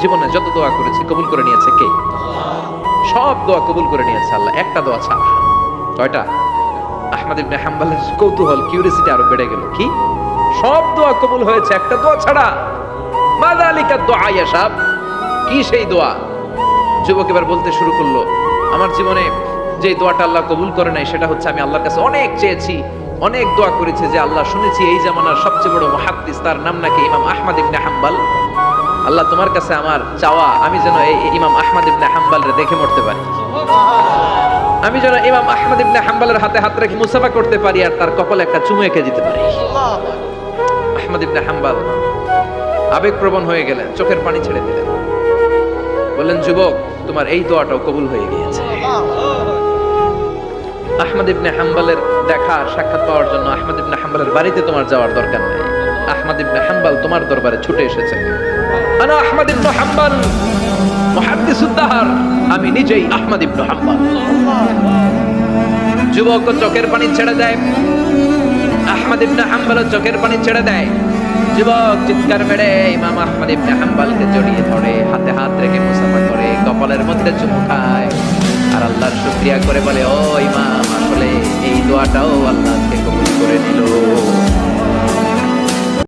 জীবনে যত দোয়া করেছি কবুল করে নিয়েছে কে? সব দোয়া কবুল করে নিয়েছে আল্লাহ, একটা দোয়া ছাড়া। কয়টা? আহমদ ইবনে হাম্বলের কৌতূহল, কিউরিয়াসিটি আরো বেড়ে গেল। কি? সব দোয়া কবুল হয়েছে, একটা দোয়া ছাড়া। মাযালিকা দোয়া ইয়া শাব, কি সেই দোয়া? যুবক এবার বলতে শুরু করলো, আমার জীবনে যে দোয়াটা আল্লাহ কবুল করে নাই সেটা হচ্ছে আমি আল্লাহর কাছে অনেক চেয়েছি, অনেক দোয়া করেছি, যে আল্লাহ শুনেছি এই জামানার সবচেয়ে বড় মুহাদ্দিস, তার নাম নাকি ইমাম আহমদ ইবনে হাম্বল। আল্লাহ তোমার কাছে আমার চাওয়া, আমি যেন এই ইমাম আহমদ ইবনে হাম্বলরে দেখে মরতে পারি, আমি যেন ইমাম আহমদ ইবনে হাম্বলের হাতে হাত রেখে মুসাফা করতে পারি আর তার কপালে একটা চুমু এঁকে দিতে পারি। আহমদ ইবনে হাম্বল আবেগপ্রবণ হয়ে গেলেন, চোখের পানি ছেড়ে দিলেন, বললেন, যুবক তোমার এই দোয়াটাও কবুল হয়ে গিয়েছে। আহমদ ইবনে হাম্বলের দেখা সাক্ষাৎ পাওয়ার জন্য আহমদ ইবনে হাম্বলের বাড়িতে তোমার যাওয়ার দরকার নেই, আহমদ ইবনে হাম্বল তোমার দরবারে ছুটে এসেছে। আনা আহমদ ইবনে হাম্বল মুহাদ্দিসুদ দাহর, আমি নিজেই আহমদ ইবনে হাম্বল। যুবক চোখের পানি ছেড়ে দেয়, আহমদ ইবনে হাম্বল চোখের পানি ছেড়ে দেয়। যুবক চিৎকার মেরে ইমাম আহমদ ইবনে হাম্বলকে জড়িয়ে ধরে, হাতে হাত রেখে মুসাফা করে, কপালের মধ্যে চুমু খায় আর আল্লাহর শুকরিয়া করে বলে, ও ইমাম, আসলে এই দোয়াটাও আল্লাহ আজকে কবুল করে নিল।